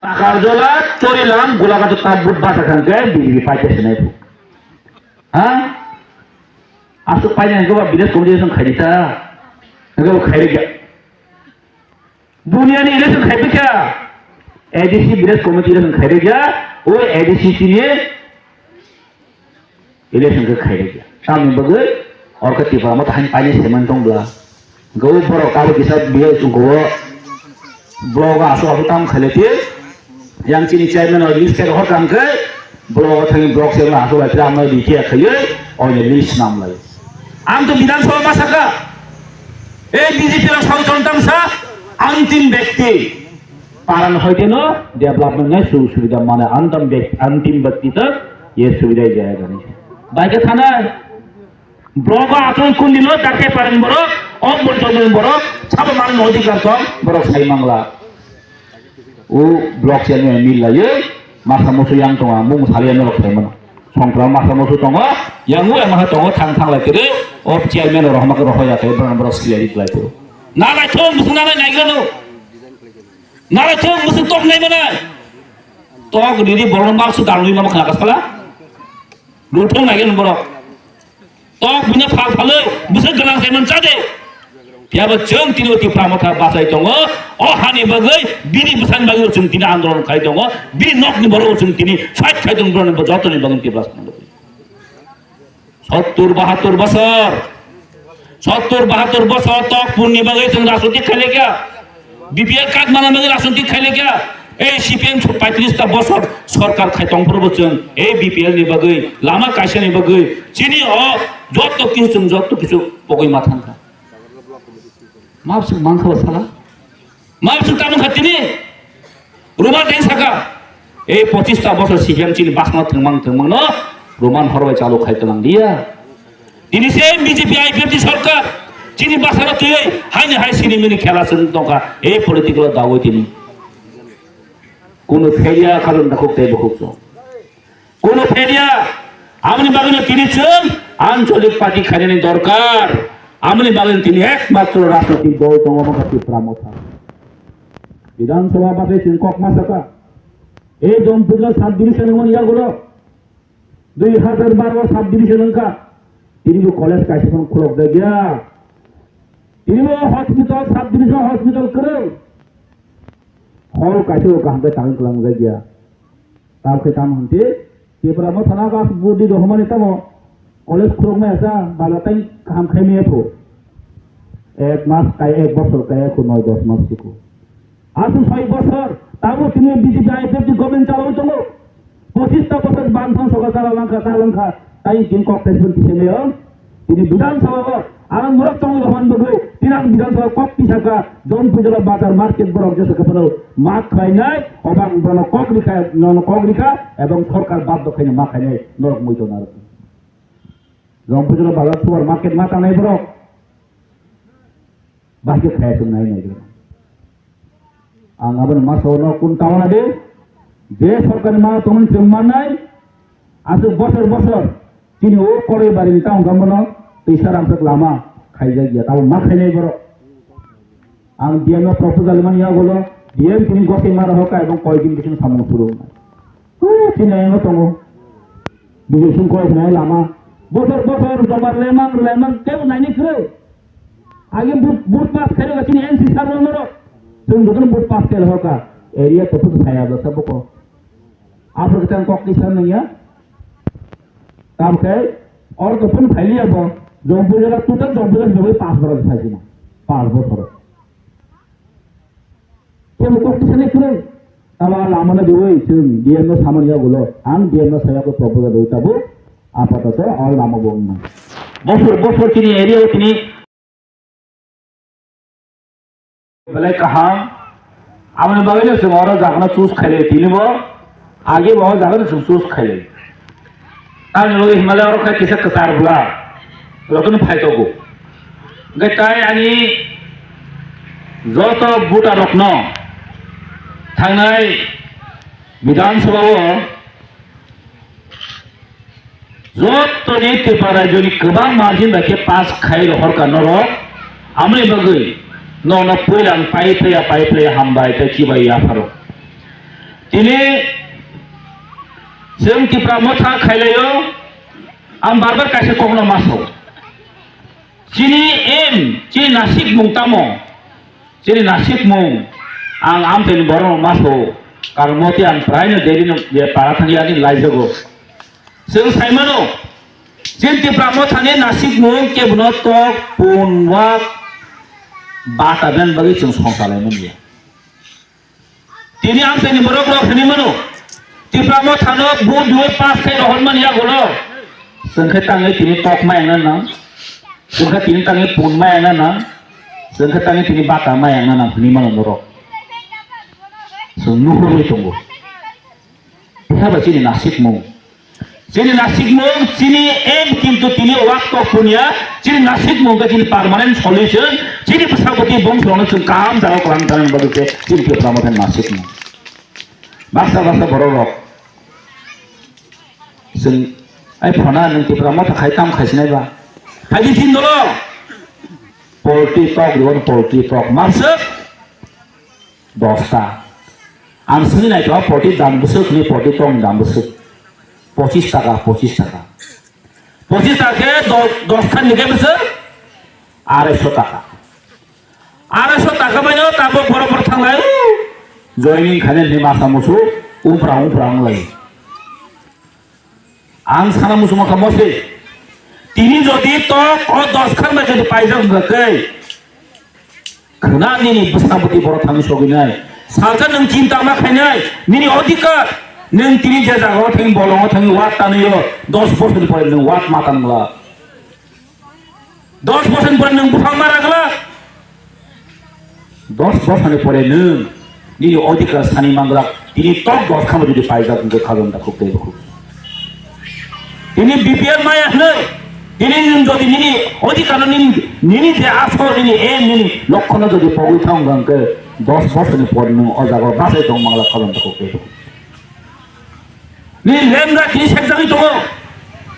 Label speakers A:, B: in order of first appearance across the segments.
A: টাকার জলা চলিলাম গোলাঘাট তাবুত বাসা খানকে বিজেপি পাইতেছে না হ্যাঁ আসলে পাই না গোবা বিদেশ কমিটিশন খাইছা গোবা খাইরে গিয়া দুনিয়ানি ইলেকশন খাইবে क्या एडीसी विदेश कमिटी इलेक्शन खाइरे गया वो एडीसी के लिए इलेक्शन के खाइरे गया सामने बगे और के तिपा मत हाइन पानी सेमन दंब्ला गौ बरो काबो किसा बियो गौ ब्लॉग आसो आसो ताम खालेते yang sini chairman और लिस्ट के हर काम के ब्लॉग थंग ब्लॉग से आसो आइरा हम दिखे खायो और ये लिस्ट नाम लाई आम तो विधानसभा मा सका ए बीजेपी रा संसदम सा अंतिम व्यक्ति पालन होते न डेवलपमेंट नहीं सुविधा माने अंतिम व्यक्ति तक ये सुविधा जाएगा नहीं बाइक थाना ब्लॉग आचरण कौन दिनो डाके पारन बरो और बोलतो बरो सब मान अधिकार तो बरो साई मांगला वो ब्लॉक से में मिल लाये मासा मोसु yang tonga mung salian ro खायमन संक्राम मासा मोसु tonga yang वो मा tonga थांग थांग लाइके ऑफ चेयरमैन रो हमके रो होया थे बरो स्क्लियर लाइतो ना लाइतो मुसना नाइगनो नारे थे मुझे तो नहीं बना तो दीदी बड़ों बाल से दारुई मामा खाना कसला लूटों नहीं गन बड़ों तो बिना फाल फाले मुझे गला से मन चाहे क्या बच्चों तीनों ती प्रामथा बासाई तोंगो और हानि बगै बिनी बसान बगै उचुं तीन आंदोलन खाई तोंगो बिनी नॉक नि बरो उचुं तीन फाइट खाई तोंगो बरो बजातो नि बगन ती प्रश्न 70-72 बছর 70-72 बছর तक पुण्य बगै जों राजनीति खेले क्या बीपीएल कार्ड माना मगे राजनीति खाइले क्या ए सीपीएम 35 बছর सरकार खाइतों प्रबचन ए बीपीएल नि बगै लामा काइसा नि बगै चिनी अ जत्तो किछु पगै माथान का माबसु मांखो साला माबसु तामु खातिनि रुमा दें साका ए 25 बছর सीपीएम चिनि बासना थंगमां न रोमान हरबाय चालू खाइतलां दिया दिनि से बीजेपी आईपीएफ सरकार चीनी बासारा तुई हाइने हाइ सिनेमिनि खेला सन तोका ए पॉलिटिकल दावो तिनी कोनो फेरिया कारण दखते बखुतो कोनो फेरिया आमनि बागने तिनी चन आंचलिक पार्टी खाने दरकार आमनि बागने तिनी एकमात्र राजनीतिक दल तंगमकाति प्रामथा विधानसभा बाटे चिनকক मासका ए जमपुरला सब डिविजन मन यागुलो 2012 सब डिविजन का तिनी कॉलेज काइसन खुलक दे गया इनो हॉस्पिटल सब डिविजन हॉस्पिटल करे हॉल काइसो काहबे तांग कलांग जागिया ताके ताम हंते तेपरा म थाना का बुद्धि रहमाने तमो कॉलेज खुरग में ऐसा बालाताई काम खाइमे थो एक मास काय एक बছর काय को 9-10 मास को आसु 6 বছর ताबो तिनी बीजेपी आईपीएफ गवर्नमेंट चालाउ तलो 25 বছর बांधन सका चालांखा ताई जिन कॉर्पोरेशन किसेले তিনি বিধানসভা আর মুরক তঙ্গ ভবন বগৈ তিনাং বিধানসভা কক পিসাকা জন পুজলা বাজার মার্কেট বড় জেসে কপনো মাছ খাই নাই অবাং বন কগরিকা এবং সরকার বাধ্য খাইনে মা খাই নাই নরক মইতো না জন পুজলা বাজার সুপার মার্কেট মাতা নাই বড় বাকি খাইছো নাই নাই আং আবার মাছ হনো কোন তাওনা দে যে সরকার মা তমন সম্মান নাই আজ বছর তিনি ও করে বাড়ি তাও গমন पैसा रामसक लामा खाई जाइए ताऊ मा खाई नहीं बरो आम डीएम प्रपोजल मान या बोलो डीएम तिनी गसे मार होका एवं कय दिन बिसिन सामन सुरु तिनी एनो तंगो बिसिन कय नाय लामा बছর जबार लेमां केउ नाइनि करे आगे बुट पास करे तिनी एनसी सारो नरो जों दुगन बुट पास करे होका एरिया तो कुछ खाया दो सब को आप लोग तन कॉक किसान नहीं है काम के और तो फोन फाइलिया बो जमपुर जला टोटल जमपुर जबे 5 बरस थाइछि ना 5 বছর केउ कॉम्पिटिशन करे तावा लामने देवै जों डीएम सामनिया गुलो आं डीएम सायाको प्रपोजल होइताबो आपातत अल नाम बोंना बছর तिनी एरिया तिनी बले कहा आमने बागले से और जागना चूस खाइले तिनीबो आगे बहुत जागना चूस खाइले आं लोग हिमालय और का किसा कसार बुला लोगन फायतो को गताय आणि जत बुटा रखनो थांनाय विधानसभाव जत ने तेपारा जनि गोबां मार्जिन बाके पास खाइल हरका नर आमने बगै न न पहिलां पाइप्ले हामबाय त किबाय आफारो তিনি जों तिप्रा मथा खायलायो आं बारबार कासे कमनो मासो चिनी एम चिनी नासिक मुं तामो चिनी नासिक मुं आं आमतेन बरो मासो कार मोती आं प्रायनो देरिनो जे पारा थांगियानि लाइजोगो जों साइमानो जों तिप्रा मथानि नासिक मुं केबनो टक पुनवा बाटा बेन बगै जों संसालायमोन बियो তিনি आमतेन बरो ग्लो फनिमोनो तिप्रा मथानो बुदुय पास खाय रहनमोन या गलो जोंखे ताङै तिनि टक मायना ना जोंखे तिनि ताङै पुन मायना ना जोंखे ताङै तिनि बाटा मायना ना फनिमोन बरो जों नुहुरै दङ बेहाबा जोंनि नासिक मुं चिनी एम किन्तु तिनि वाक्ट पुनिया चिनी नासिक मुं चिनी पार्मानेंट सल्यूशन चिनी बसागति बंशनो जों काम जागा खालामनानै बगैसे चिनी तिप्रा मथानि नासिक मुं बासा बर' रक जों ai phona nang tipra motha khai tam khaisnaiba haidi tin dolo poultry tok ron poultry tok masuk 10টা am sini nai to poultry dam busuk ni poultry tok dam busuk 25 টাকা 25 টাকা 25 টাকা 10 খান নিকে busuk 250 টাকা 250 টাকা বাইনো তারপর বরাবর থাংলাই জয়নিং খানে নি মাসা মুসু উফরাং লাই आं साना मुसुमा खामोसे तिनी जदि तो 10 खान बाय जदि पाइजाम गकै खना निनि बसाबति बर थांनि सगिनाय सालका नों चिन्ता मा खायनाय निनि अधिकार नों तिनी जे जागाव थांनि बलंग थांनि वाट तानयो 10 बोसोर परे नों वाट मातांगला 10 बोसोर परे नों बुफां मारागला 10 बोसोर परे नों निनि अधिकार सानि मांगला तिनी तो 10 खान जदि पाइजाम गखागोन दा खुबै ini BPN maya hnoi ini jodi nini odikar nini je aso nini nini lokhono jodi pogui thang gangke 10 বছর ni por nu ojago basai dong mangla khalon ta ko ni lemra ki sekjagi to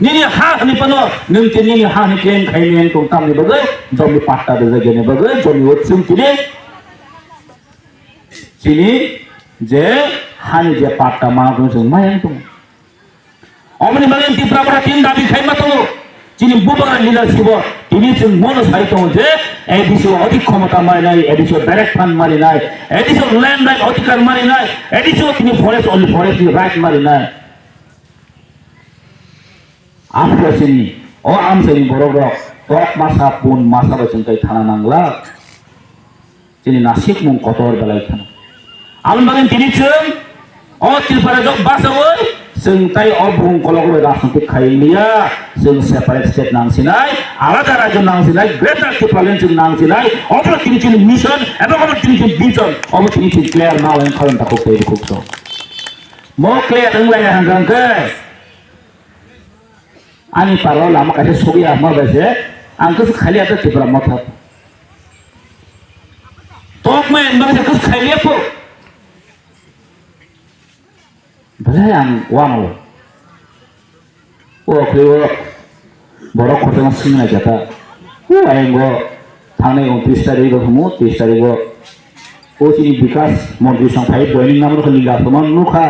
A: nini ha ni pano nung ti nini ha ni ken khai ni tong tam ni bagai jomi patta de jage ni bagai jomi otsum tini je hani je patta ma gong maya tong অমনি বাগেন তিপ্রা পড়া তিন দাবি Khaimah তো যিনি বুবাগা leadership তিনি जों মনো সাইতো যে ADC অধিক ক্ষমতা মারি নাই এডিসি ডাইরেক্ট ফান্ড মারি নাই এডিসি ল্যান্ড রাইট অধিকার মারি নাই এডিসি তিনি ফরেস্ট অনলি ফরেস্ট রাইট মারি নাই আমরাসিনি ও আমসেনি বড় টক মাসা পুন মাসা বসেন তাই থানা নাংলা যিনি নাসিক মুং কতর বেলায় থানা আলম বাগেন তিনি जों ও তিলপারা জক বাসাওই जों ताई अबुं कलगो राजनीतिक खायलिया जों सेपारेट स्टेट नांसिनाय आलादा राज्य नांसिनाय ग्रेटार टिप्रालेन जों नांसिनाय अब्ला तिनि मिशन एबा अब्ला तिनि विजन अब्ला तिनि क्लियर नाव एन खालाम ताको पेरि खुबसो मो क्लियर नंलाय हांगांके आनि पारो लामा कासे सगिया मा बासे आंखो खालि आदा टिप्रा मथा टक में बासे कस खालिया पो Belai ang wano, kalau borok kota masing aja ta, ayang go, thane go 30 tarik go kamu 30 tarik go, sini bikas montri sampai joining namanya kan lila teman nuka,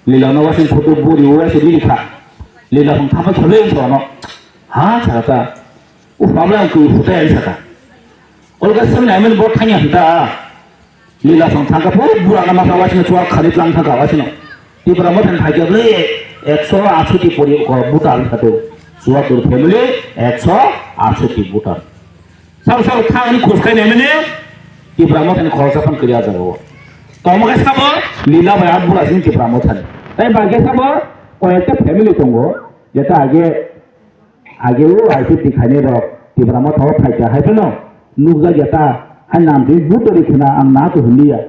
A: lila nawasin foto buri uas jadi lika, lila pun thapa thole sono, ha cakata, pamla aku foto yang cakata, kalau kasih namen bor thanya kita, lila pun thangka pun burakan masa wasin cuar kharit lang thangka wasin. Tipra मथान थाइजोबले 168 परि Bhutan थातो सुवातुर family 168 Bhutan सब थांनि खुसखायनाय माने तिप्रा मथान खरसाफान करिया जागो तमगे साबो लीला भाई आबुला सिन तिप्रा मथान ताई बागे साबो कयेकटा family दंगो जेटा आगे वो आइपि तिखाने र तिप्रा मथाव फाइजा हायफनो नुगजा जेटा आं नाम दि बुतरि खना आं ना तो हुलिया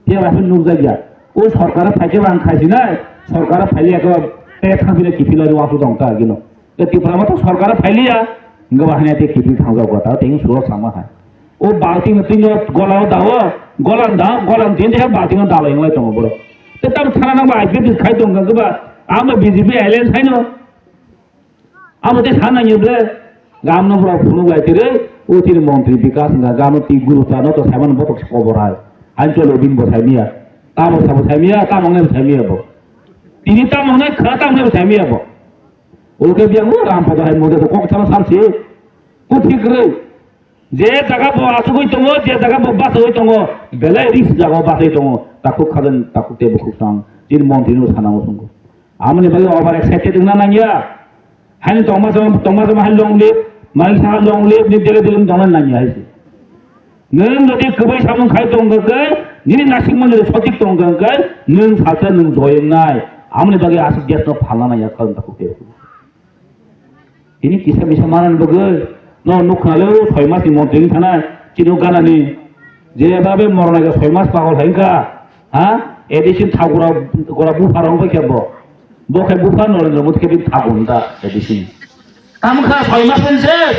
A: तेवाफोर नुगजा गया ओ सरकार फाइके बां खाइसिना सरकार फाइलियाको ए थांबिले किफिला वासु दंता गिनो ए तिप्रा मथ सरकार फाइलिया गवाहने ते किफिल थांगा गता तें सुरो सामा हा ओ बाल्टिं तिनो गलाव दाव गलान दिन दे बाल्टिं दालायंलाय दङ बरो ते तब थाना नांबा आइपि खाइ दं गबा आम बीजेपी एलायन्स खाइनो आम ते थाना यब्ले गाम नब्रा फुनु गाइतिरे ओ तिनि मन्त्री विकास गाम ति गुरुता न तो सामान बतक खबर हाय आंचल दिन बसाइनिया Tamo sabo thamia, tamo ngai thamia bo. Ini tamo ngai khara tamo ngai thamia bo. Oke biang ram pada hai mode kok sama samsi. Ku thik re. Je jaga bo asu koi tongo, je jaga bo bas koi tongo. Belai ris jaga bas koi tongo. Takuk khadan takuk te bukuk sang. Tin mon tinu sanang usungko. Amne bagi over excited na nangya. Hai Thomas hai long live, mal sa long live ni dele dele dongan nangya hai. Neng jadi kebai samung khai tongga kai, ni nasik mana sotik tongga kai, neng sasa neng joyeng nai. Amne bagi asik jas no phala na ya kan takuk te. Ini kisah bisa mana bagai, no nukhaleu thoimas ni monteng thana, cinu kana ni, je babe morona ke thoimas pakol hingga, ha? Edition thagura bufa rong ba kebo, bo kai bufa nolen robot ke bin thagunda edition. Kamu kah thoimas penses,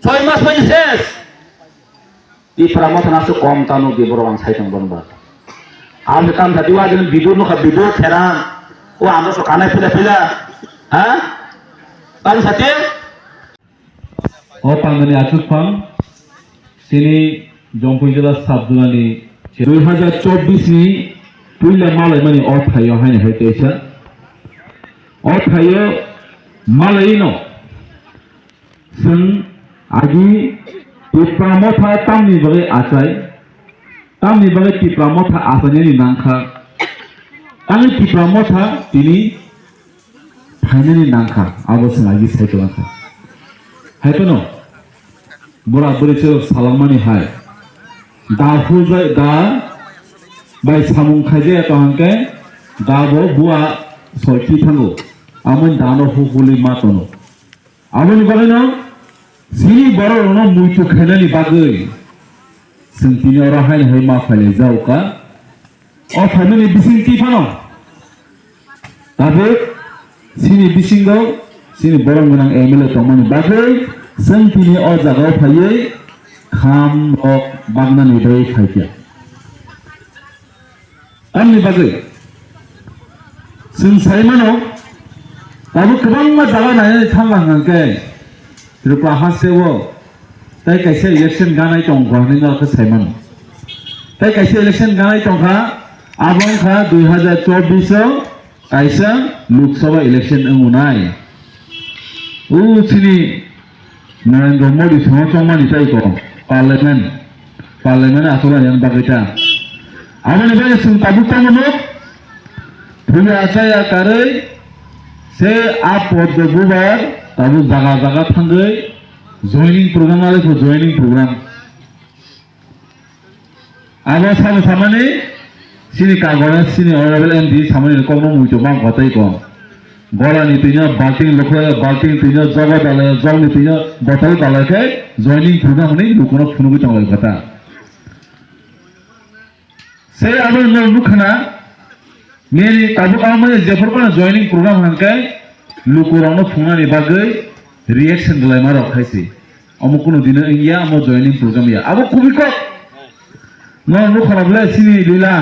A: thoimas penses. Di pramot nasu kom tanu di borong sai tang bonba. Am kam tadi wajan bidur nu ka bidur terang, o ando so kanai pila, ha? Kan sate?
B: O pangani achuk pang sini Jongpui jela sabjunani 2024 ni puila malai mani othayo haine haitesa othayo malai no sun agi tipramotha tamni bage achai tamni bage tipramotha asani ni nangkha ani tipramotha tini finally नांखा आबोसना गी साइतो नांखा हायतनो बरा बरिचो सालामानि हाय दाफु जाय दा bye सामुं खाजे तहंके दाबो बुआ सयति थांगो आमन दानो हुगुलि मातनो आमन बागैनो सिनि बरनो मुइतु खायनानि बागै सिंतिनि राहाय हाय मा फाले जावका अ फाइनली बिसिंति फानो दाबो sini bisingo sini borong menang emile tomani bagai sentini o jagao phaye kham rok bagnani dei phaikya amni bagai sing saimano tabu kebang ma jaga nai thanglang ngke rupa hasewo tai kaise election ganai tongkha ninga ke saimano tai kaise election ganai tongkha abong kha 2024 kaisa Loksabha election angunai sini Narendra Modi songmani tai ko parliament asura yang bagita amane bage sung tabuta mono phule achaya karai se apod bubar tabu jaga thangai joining program ale ko joining program aba samane sini kagora sini honorable MD samani kono mujo bang kotai ko gola ni tinya balting lokho balting tinya jaga dala jang ni tinya botol dala ke joining program ni lukono phunugi tangal kata se abo no lukhana meri tabu amane jefor kono joining program hanke lukorano phunani bagai reaction dalai maro khaisi amukuno dina iya amo joining program ya abo kubiko no lukhana bla sini lila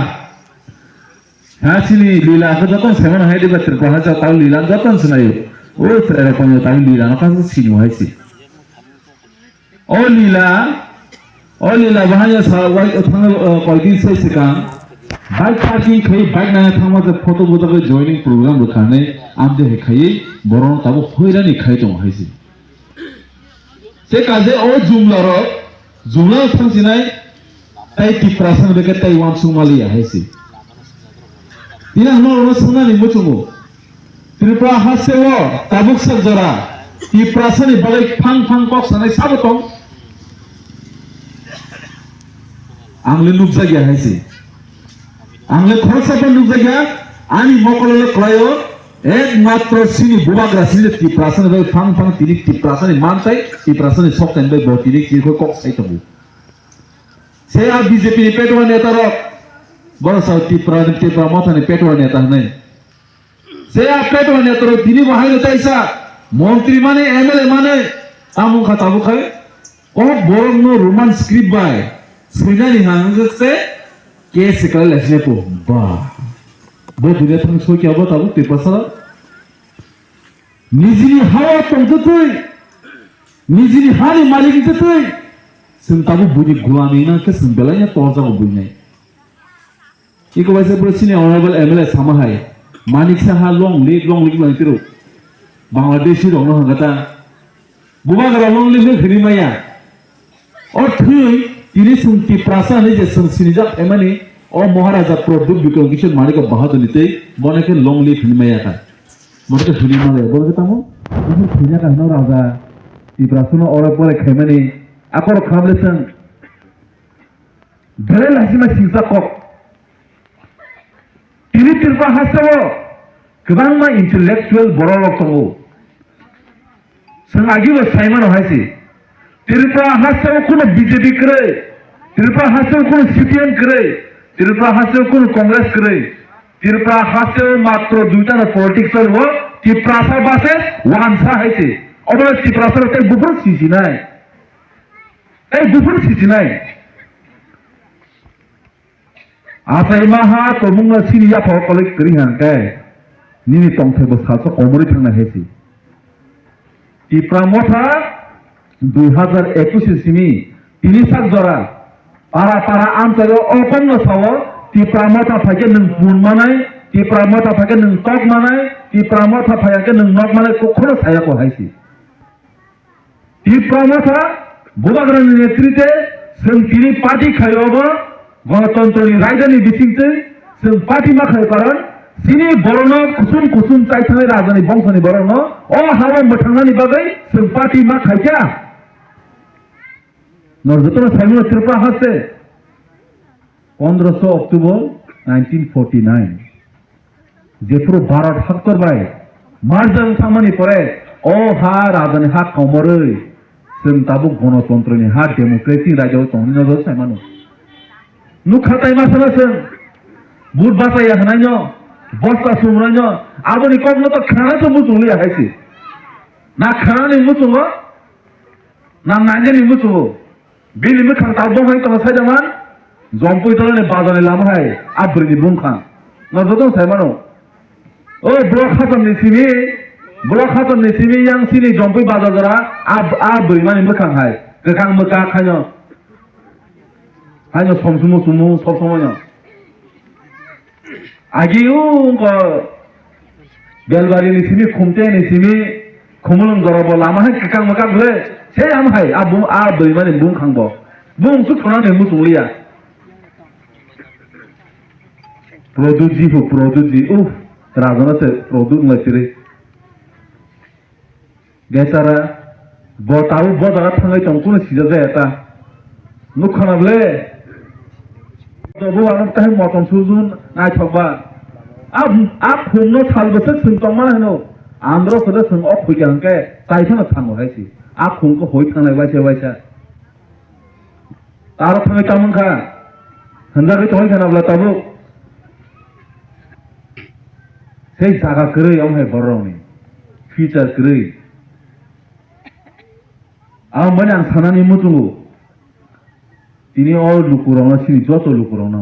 B: sini lila aku jatong semen hai di batir ko haja tahu lila jatong sunayo o sera ko tahu lila no kan sini hai si o lila bahaya sa wai thang ko din se sikang bike parking khai bike na thangma je photo boda ko joining program rukhane amde he khai boron tabu hoirani khai tong hai si se kaje o jumla thangsinai tai ti prasan beke tai wan sumalia hai si Dina no sunani muchungu Tripura hasewo tabuk sakjara ti prasani balai phang kok sanai sabotong angle nukjagya haisi angle khorsa pa nukjagya ani mokolole klayo ekmatro sini bubagra sini ti prasani balai phang tinik ti prasani mansai ti prasani sokten bai botinik ti kok sai tabu se a BJP ni petwa neta rok boro sauti pramotha ni petwa neta nai se a petwa neta ro dini bahai taisa মন্ত্রী মানে MLA মানে আমুখা তাবুখাই ও বরং no Roman script by সুইনানি হাংজে কে সিকাল লেখনে পো বা বো দুনিয়া থাং সই কি আবো তাবু পেপাসা নিজিনি হাওয়া তংজতই নিজিনি হানি মালিক জতই সুন তাবু বুনি গুলামি না কে সুন বেলাইনা তরজা বুনি Iko baisa pro sini honorable MLA samahai. Manik saha long lik bangtiru. Bangladeshi rong no hangata. Buba gara long lik khiri maya. Or thui ini sungti prasa ne je sung sinijak emani or Maharaja Pradub Vikram Kishan Manika Bahadur nite boneke long lik khiri maya ka. Boneke khiri maya bolke tamu. Ini khiri ka no raja. Ti prasa no or pore khemani akor khamlesan. Bere lasima sisa kok. Ini tirpa hasawo kebang ma intellectual borolok tongo. Sengagi wa Simon haisi. Tirpa hasawo kuno BJP kere. Tirpa hasawo kuno CPM kere. Tirpa hasawo kuno Congress kere. Tirpa hasawo matro duita na politics or wo tiprasa base wansa haisi. Obo tiprasa te bufur sisi nai. Bufur sisi nai. Asai maha tomungna sini ya pho kolek keringan kai nini tongthai bo salso komori thangna hesi Tipramotha 2021 sini tini sak jora para amsalo opongno sawo Tipramotha phake nung pun manai Tipramotha phake nung tok manai Tipramotha phake nung nok manai kokhono saya ko haisi Tipramotha Bubagran netrite seng tini party khayobo গণতন্ত্রী রাজধানী বিচিংতে जों party माखाय कारण सिनि बरनो कुसुम चाइथाय राजधानी बंशनि बरनो अ हाबो मोथांनानि बागै जों party माखायजा नरजतन साइमन त्रिपुरा हासे 15 अक्टोबर 1949 जेफोर भारत हाक्तर बाय मार्जन थामानि परे अ हा राजधानी हा कमरै जों दाबो गणतन्त्रनि हा डेमोक्रेटिक राज्यआव दंनि नजर साइमानो नुखाताय मासनासों बुट बासाया हनायनो बस्ता सुमरायनो आबोनि कमनो तो खाना तो मुसुंगलि हायसि ना खानानि मुसुंगो ना नांजेनि मुसुंगो बिनि मखां दाबो हाय तो सायदामान जम्पुय तलने बाजारनि लामाहाय आब्रिनि बुंखां नजदों सायमानो ओ ब्लक खातमनि सिमी यां सिनि जम्पुय बाजार जरा आब्रि मानि मखां हाय गोखां मोका खायनो हायनो समसुमु सब समायनो आगिउ बेलबारिनि सिमी खुमतेनि सिमी खुमलुं जराबो लामाहाय गोखां मोका गले से आमहाय आब्रि मानि बुंखांबो बुंसु थनानै मुसुंलिया Produji uff razana se produk ngasiri gesara botaru bodara thangai tongkuna sija jayata nukhanable dobu anam tahe moton sujun nai thokba ab phumno salbose sungtongma hano andhra pradesh sung ok huikanke taithana thango haisi ab phumko hoi thangnai waisa taro thangai tamangkha hanjagoi tongai khanabla tabu সেই জায়গা করে আমহাই বড়নি feature করে মানে আং সানানি মুতুঙ্গু তিনি all লুকুরাवना सिनि যত লুকুরাवना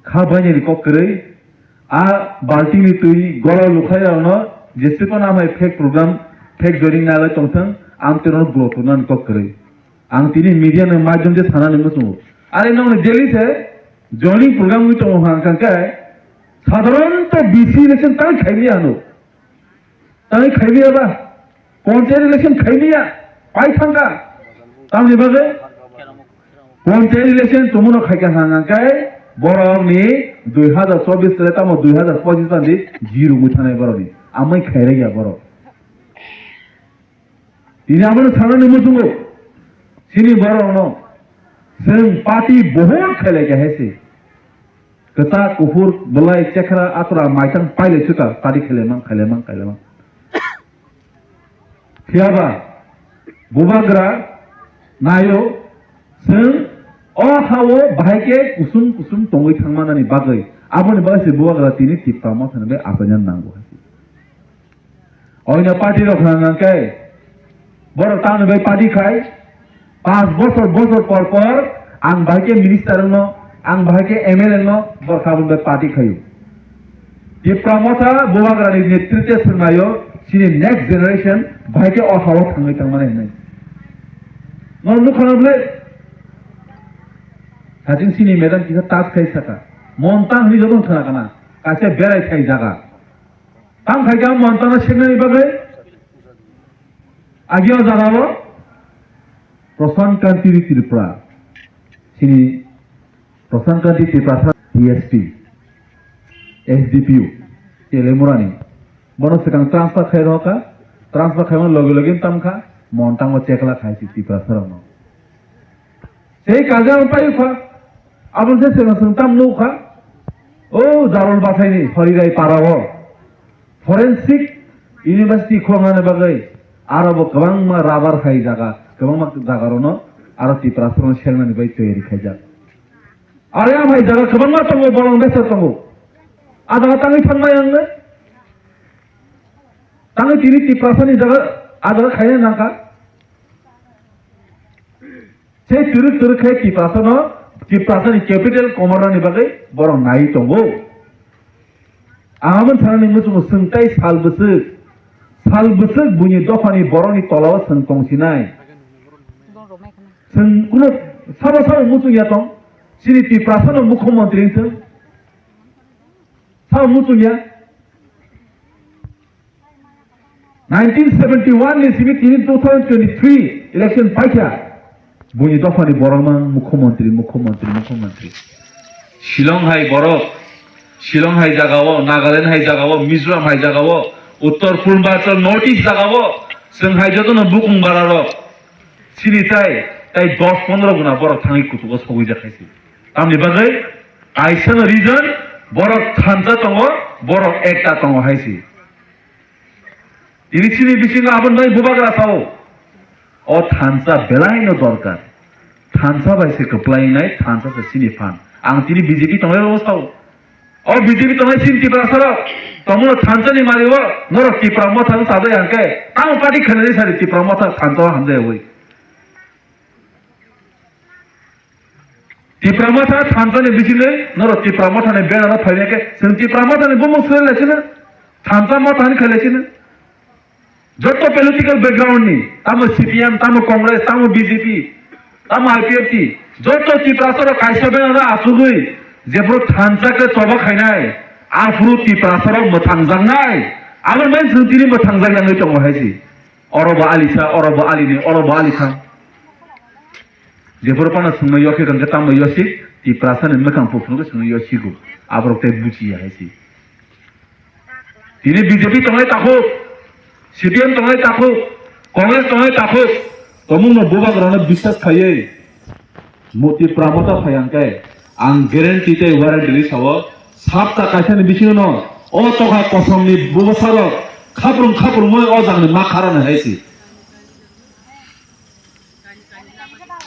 B: খাবাইনি cock করে आ बाल्टिनि তুই গলা লুখাইয়াवना जेसेको नामाय फेक प्रोग्राम फेक जयनिं नालाय तंथों आं तेनो ग्रोथनान কক করে आं তিনি মিডিয়া नो माध्यम जे सानानि मुतुঙ্गु आरे नंग दिल्ली से जयनिं प्रोग्राम wi तंग हांखांखाय साधारणत बीसी इलेक्शन ताई खाइलिया नो ताई खाइलिया बा पंचायत इलेक्शन खाइलिया पाई थांगा तामनि बागे पंचायत इलेक्शन तुमुनो खाइका हांगांखाय बरनि 2024 ले तामो 2025 तानि जिरु मुथानाय बरनि आमै खाइरेया बर दिनि आमनो सानानि मुजुंगो सिनि बरनो जों पार्टी बहुत खाइलायगा हेसि Kata kufur belai cekra atra maitang paile suka tadi kelemang siapa bubagra nayo seng oh hawo bahake kusum tongoi thangmana ni bagai aboni bagai bubagra tini tipama thanabe apanyan nanggo oina party ro khanang kai boro tan be party khai 5 বছর পর ang bahake minister no आं भागे MLA no बरखाबुन party खायो Tipramotha बुबाग्रानि नेतृत्व सोरनायो सिनि next generation भागे अहाव थांगै थांमाने नै ननु खनबले हाजिं सिनि मैदान किसा तास खाइ सका মন্তাং হই যখন খানা কাছে বেড়াই খাই জায়গা তাম খাইকা মন্তানা সেনানি বাগে আগেও জানাবো প্রশান্তকান্তি ত্রিপুরা সিনি প্রশান্তকান্তি ত্রিপুরা ডিএসপি এসডিপিউ তেলেমুরানি বড় সেখানে ট্রান্সফার খাই রকা ট্রান্সফার খাইমান লগে লগে তামখা মন্তাং চেকলা খাইছি ত্রিপুরা সরানো সেই কাজে পাই খা আবার সে সেখানে তাম নৌখা ও জারল বাসাইনি হরিরাই পারাও ফরেন্সিক ইউনিভার্সিটি খোলানো বাগে আরো गोबां রাবার খাই জায়গা गोबां জায়গারনো আর ত্রিপুরা সরানো সেলমানি বাই তৈরি খাই যা আরে ভাই জায়গা गोबां দङ বলং বেসা দङ আদা তাঙ্গি থাংবাই আंनो তাঙ্গি তিরি ত্রিপুরানি জায়গা আদা খাইনা নাকা সেই তিরি তিরি খাই ত্রিপুরানি ক্যাপিটাল কমারানি বাগে বড় নাই দङ आमोन थानानै मोसौ सोंथाय साल बोसोर बुनि दफानि बर'नि तलाव सों तंसिनाय सों कुनो साबा मुसुया दं सिनि त्रिपुरानि मुख्यमंत्री सों साबा मुसुया 1971 नि सिबि 2023 इलेक्शन पाइखा बुनि दफानि बर'मान मुख्यमंत्री शिलं हाय बरफ शिलं हाई जागाओ नागालैंड हाई जागाओ मिजोराम हाई जागाओ उत्तर पूर्वांचल नॉर्थ ईस्ट जागाओ जों हाई जतन बुकुं बारारो सिनि ताई 10-15 गुना बरफ थांगी कुतुको सौगै जाखायसै आमनि बागै आइसन रिजन बरफ थानजा दङ बरफ एकटा दङ हायसै दिनै सिनि बिसिङा आबन बाय बुबाग्रा साओ अ थानजा बेलायनो दरकार थानजा बायसे कप्लायनाय थानजा सिनि फान आं दिनै बीजेपी तंगाय साओ और बीजेपी तुम्हें सिंह त्रिपुरा सर तमुनो थांचनी मारिवो नोर त्रिपुरा मथां सादो यांके ताम पार्टी खनदि सारि त्रिपुरा मथां थांचो हमदे होई त्रिपुरा मथां थांचनी बिसिले नोर त्रिपुरा मथाने बेनाना फाइनेके जों त्रिपुरा मथाने बुमु सोलेसिनो थांचा मथाने खलेसिनो जत पॉलिटिकल बैकग्राउंड नि ताम सीपीएम ताम कांग्रेस ताम बीजेपी ताम आईपीएफटी जत त्रिपुरा सर कायसा बेनाना आसुगै जेब्रो थानसाके तबा खायनाय आफ्रु त्रिपुरासराव मोथांजांनाय आमोन बै जोंतिनि मोथांजांनाय दङ हायसि अरब आलिसा अरब आलिनि अरब आलिखा जेब्रो पाना सुंनो यखे गंगे ताम यसि त्रिपुरासनि मोखां फुफुनो सुंनो यसिगु आब्रते बुचि हायसि दिनै बीजेपी तंगाय ताखो सीपीएम तंगाय ताखो कांग्रेस तंगाय ताखो तमुनो बुबाग्रानो बिश्वास खायै मोति प्रामता फायांके आं गेरेन्टि ते वारेन्टि सावो साबता कायसानि बिसिनो अ तखा कसमनि बुबसारो खाब्रुम मय अजांनि मा खारानो हायसि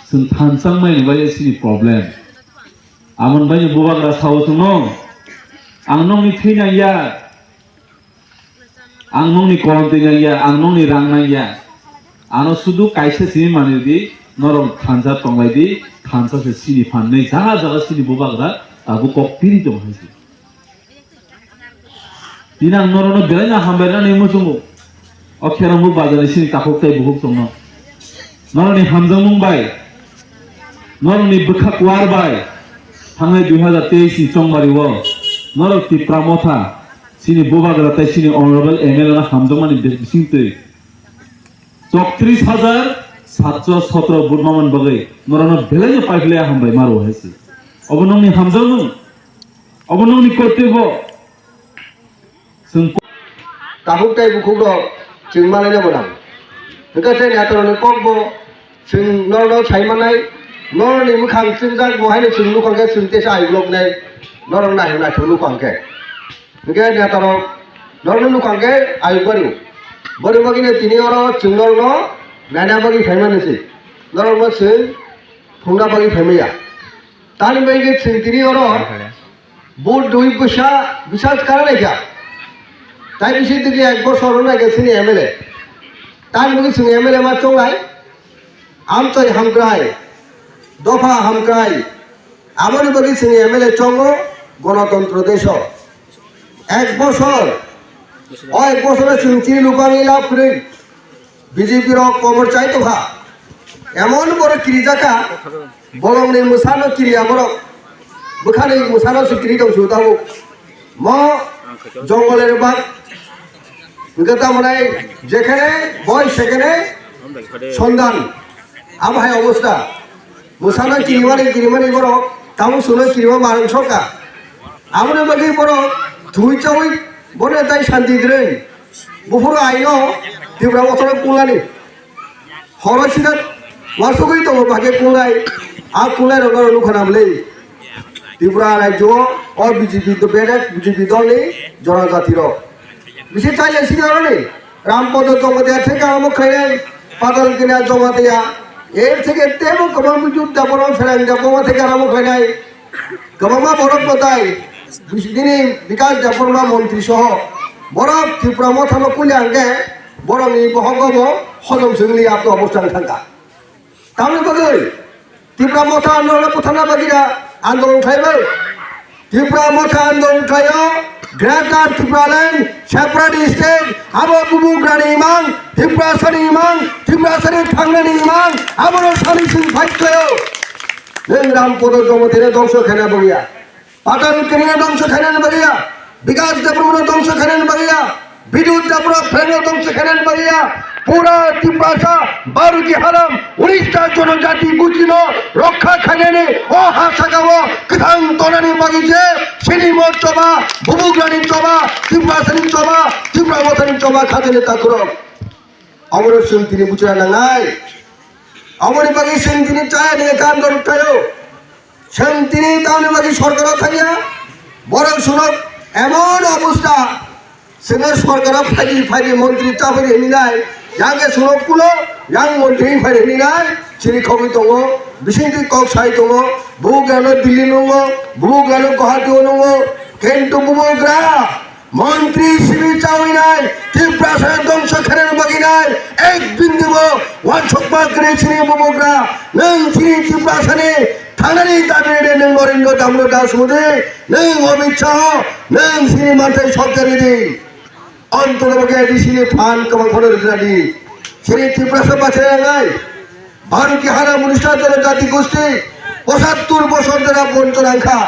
B: जों थानसां मायनि बाय सिनि प्रब्लेम आमोन बाय बुबाग्रा सावो सुनो आं नंनि थैनाया आं नंनि करन्टिनाया आं नंनि रांनाया आनो सुदु कायसे सिनि मानेदि नरम थानजा तंलायदि थानसा से सिनि फाननै जागा सिनि बुबाग्रा ताबु ककपिरि दं हायसि दिना नरनो बेलायना हामबायनानै मोजोंगो अखेरामु बाजारनि सिनि ताखौताय बुहुक दङ नरनि हामजों मुंबाय नरनि बोखाक वारबाय थांनाय 2023 नि चंबारिव नर त्रिपुरा मथा सिनि बुबाग्रा ताय सिनि अनरेबल एमएलए ना हामजोंमानि बिसिंतै 34,717 बुटमामन बगै नरनो बेलायनो पाइखलाया हामबाय मारो हायसि अबनंनि हामजों अबनंनि कर्तव्य जों
C: ताहुकताय बुखुग जों मालायनो मोनां नोंगाथाय नातरनो ककबो जों नरनो साइमानाय नरनि मोखां जों जाग बहायनो जों लुखांके जों तेसा आइब्लकनाय नरनो नायना जों लुखांके नोंगा नातरो नरनो लुखांके आइबरि बरि बगिने तिनि अरो जों नरनो नायना बगि फाइमानोसै नरनो जों फुंना बगि फाइमाया तानि बायगे जों तिनि अरो बुट दुइ बिसास कारा नायखा তাই বিষয় থেকে এক বছর না গেছেন এমএলএ তার মুখে সঙ্গে এমএলএ মা চঙ্গাই আমতই হামক্রাই দফা হামক্রাই আমার বলি সঙ্গে এমএলএ চঙ্গ গণতন্ত্র দেশ এক বছর এক বছরে চিনি লুকানি লাভ করে বিজেপির কবর চাইতো ভা এমন বড় কিরি জাকা বলংনি মুসানো কিরি আমার bukan ini musana sikri dong sudah tahu mau jonggoler bak kita mulai যেখানে boy সেখানে সন্ধান আবহাওয়া অবস্থা মুসানা কিরিমানি বড় তাও শুনে কিরিমা মারণ সকা আমরা বাকি বড় ধুই চাই বনে তাই শান্তি দিলেন বুফুর আইনো তীব্র বছর কুলানি হরসিনা মাসুকই তো বাকি কুলাই আর কুলাই রঙের অনুখানামলে ত্রিপুরা রাজ্য ও বিজেপি তো বেড়ে বিজেপি দলনি জনজাতির বিশেষ চাইলে সিগারে রামপদ জমাতিয়া থেকে আরম্ভ খাইলেন পাতল কিনা জমাতিয়া এর থেকে তেমন কমা বিদ্যুৎ দাপন ফেরান দাপমা থেকে আরম্ভ খাইনাই কমা বরফ বতাই দিনে বিকাশ দাপনমা মন্ত্রী সহ বরফ ত্রিপুরা মথানো কুলে আঙ্গে বরফনি বহগম হজম সিংলি আপ অবস্থান থাকা তাহলে বাকি ত্রিপুরা মথা আন্দোলন প্রথানা বাকিরা আন্দোলন খাইবে ত্রিপুরা মথা আন্দোলন খাইও Greater Triplaland, separate state, our Bubu Granny Imang, Tripura Sani Imang, Tripura Sani Tangani Imang, our Sani Sing Fight Kayo. Then Ram Podo Jomotina Dongso Kana Bagia. Patan Kanina Dongso Kanan Bagia, because the Bruno Dongso Kanan Bagia, Bidu Dabra Preno Dongso Kanan Bagia, Pura Tripasa, Baruki Haram, Urista Jonojati Butino, Rokha Kanene, O Hasagawa, Kang Tonani Bagije, Sini Motoba, Bubu Granny Toba, Tripura Sani Toba, Tripura Motani Toba, Katane Takuro. Our Sintini Bucha Langai. Our Bagi Sintini Chai, Kandor Tayo. Santini Tani Bagi Sorkara Tanya, Boran Sunok, Amon Abusta, Singer Sorkara Fadi Montri Tafari Hinai, Young Sunopulo, Young Montri Fadi Hinai, Chiri Komitomo, Bishinti Kok Saitomo, Bugano Dilinomo, Bugano Kohatuono, Kento Bumogra, Montri Sivi Chawinai, Tripura Dongso Kanan Baginai, Egg Bindibo, one Chokpa Grechini Bumogra, Nang Chiri Tripura Sani, Tanani Tabede, Nang Moringo Damno Dasmude, Nang Obicha, Nang Sini Mante Sokaridi, Antologa Disini Pan Kamakodi, Siri Tripura Bacharangai, Baruki Hara Munisha Jati Gusti, Posatur Bosondara Bontoranka,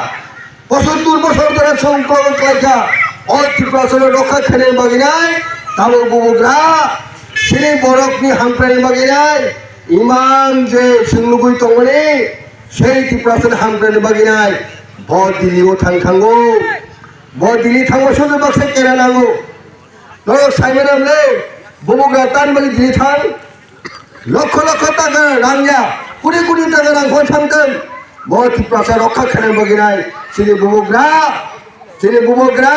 C: Posatur Bosondara Sonko Kaja, all Tripura Roka Kanan Baginai, Tabo Bubugra, Siri Borokni Hampani Baginai, Imam J. Singlugu Tongani, Shay Tripura Hampani Baginai, Bodili Tankango, Bodili Tango Bakse Keranango, No Simon Amle, Bubugra Tan Bagi Tang. Lakh lakh টাকা রাঙ্গা কোটি কোটি টাকা রাঙ্গ থামতেন বহুত প্রচার রক্ষা খানের বগিনায় শ্রী বুবগ্রা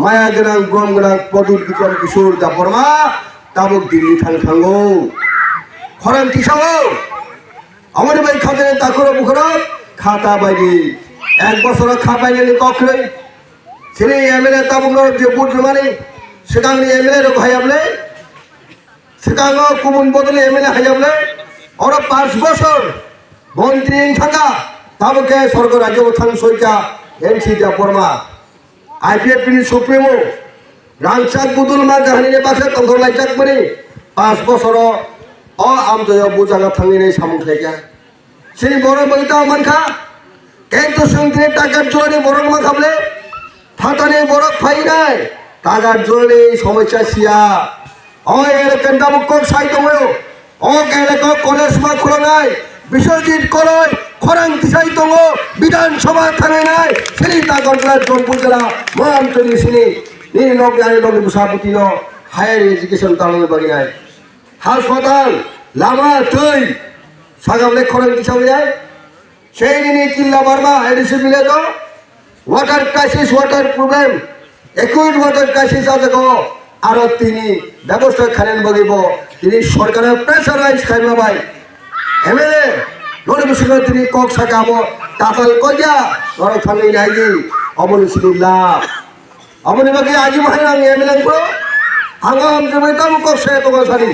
C: মায়া গ্রাম গ্রম গ্রাম পদুর বিক্রম কিশোর দাপরমা তাবক দিল্লি থাঙ্গো খরান কিসাও আমার ভাই খাতে তাকর মুখর খাতা বাইদি এক বছর খা পাইনি কখলে শ্রী এমএলএ তাবক যে বুট মানে সেখানে এমএলএ ভাই আমলে সেখানে কুমন বদলে এমএলএ হাজাবলে ওরা 5 বছর মন্ত্রী থাকা তাবকে সরকার রাজ্য থান সইকা এনসি দাপরমা আইপিএফপি সুপ্রিমো রাংচাক বুদুল মা গাহানিনে বাসে তংলাই চাক মানে 5 বছর অ আমজয় বুজাগা থাঙ্গিনে সামুং থাইকা সেই বড় বইতা মানখা কিন্তু সংত্রে টাকার জোরে বড় মা খাবলে ফাটানে বড় ফাই নাই টাকার জোরে সমস্যা সিয়া ওই এলাকার দামক সাইতময় ও এলাকা কলেজ মা খোলা নাই বিশ্বজিৎ কলয় খরাং কিসাই দङ বিধানসভা থানায় নাই সেই তাগরগড় জম্পুর জেলা মহান্তরী সিনি নির্নক জানি দङ সভাপতি ন হায়ার এডুকেশন তালনে বাগি নাই হাসপাতাল লামা তৈ সাগামলে খরাং কিসাই যায় সেই দিনে কিল্লা বারমা এডিসি মিলে তো water crisis water problem acute water crisis আছে গো আর তিনি ব্যবস্থা খানেন বগিব তিনি সরকারের প্রেসারাইজ খাইবা ভাই এমএলএ নরবসিংহ তিনি কক সাকাম তাতাল কইয়া নর থাঙ্গি নাইদি অমরসিল্লাহ অমনি বাকি আজি মাহাং এমএলএ কো হাঙ্গাম জমে তাম কক সে তো সারি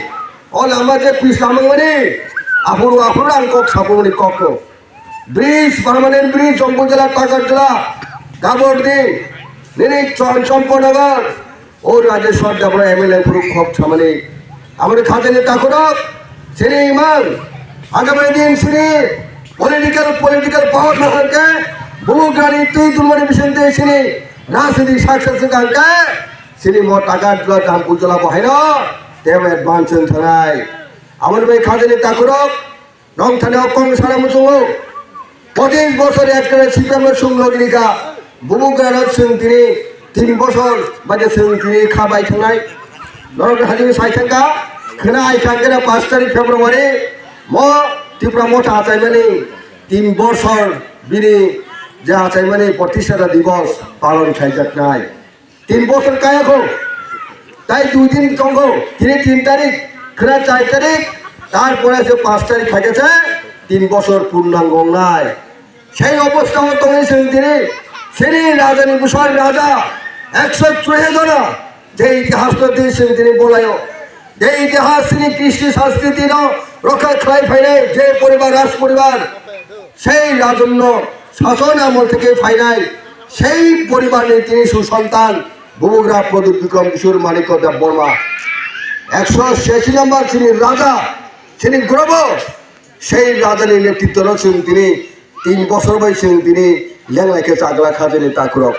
C: অল আমাকে পিছলাম মানে আফুরু আং কক সাপুনি কক ব্রিজ পার্মানেন্ট ব্রিজ জম্পু জেলা টাকার জেলা গাবর দিন নিনি চম্পনগর ও রাজেশ্বর দাবরা এমএলএ পুরো খপ সামনে আমাদের খাতে নেতা করো শ্রী ইমান আগামী দিন শ্রী পলিটিক্যাল পাওয়ার বুবুগ্রানি তুই তুলমানি বিসন্তে সিনি রাজনীতি সাকসেস গাঙ্কা সিনি মো টাকা দিলা দাম পুজলা বহাইন তেম এডভান্স থানায় আমার ভাই খাজনি তাকুরক রং থানায় কম সারা মুচুঙ্গো 25 বছর একবারে সিপিএমের সুংলগিরিকা বুবুগ্রানত সিং তিনি 3 বছর বাজে সিং তিনি খাবাই থানায় নরক হাজিনি সাইখাঙ্কা খনা আইখাঙ্গেরা 5 তারিখ ফেব্রুয়ারি ম ত্রিপুরা মোটা আচাইমানি 3 বছর বিনি যে আচাইমানি প্রতিষ্ঠাতা দিবস পালন খাইজাক নাই 3 বছর কায়াকো তাই 2 দিন চঙ্গ তিনি 3 তারিখ খনা 4 তারিখ তারপরে সে 5 তারিখ খাইছে 3 বছর পূর্ণাঙ্গ নাই সেই অবস্থা তুমি তিনি তিনি রাজধানী মুসার রাজা 104 জন যে ইতিহাস তিনি বলায় যে ইতিহাস তিনি কৃষ্টি সংস্কৃতির রক্ষা খাই ফাইনে যে পরিবার রাজ পরিবার সেই রাজন্য শাসন আমল থেকে ফাইনাই সেই পরিবারের তিনি সুসন্তান বুবুগ্রা প্রদীপ বিক্রম কিশোর মানিক দেব বর্মা 186 নম্বর তিনি রাজা তিনি গৌরব সেই রাজধানীর নেতৃত্ব রয়েছেন তিনি 3 বছর বয়সে তিনি লেংলাইকে চাগলা খাজনি তাকুরক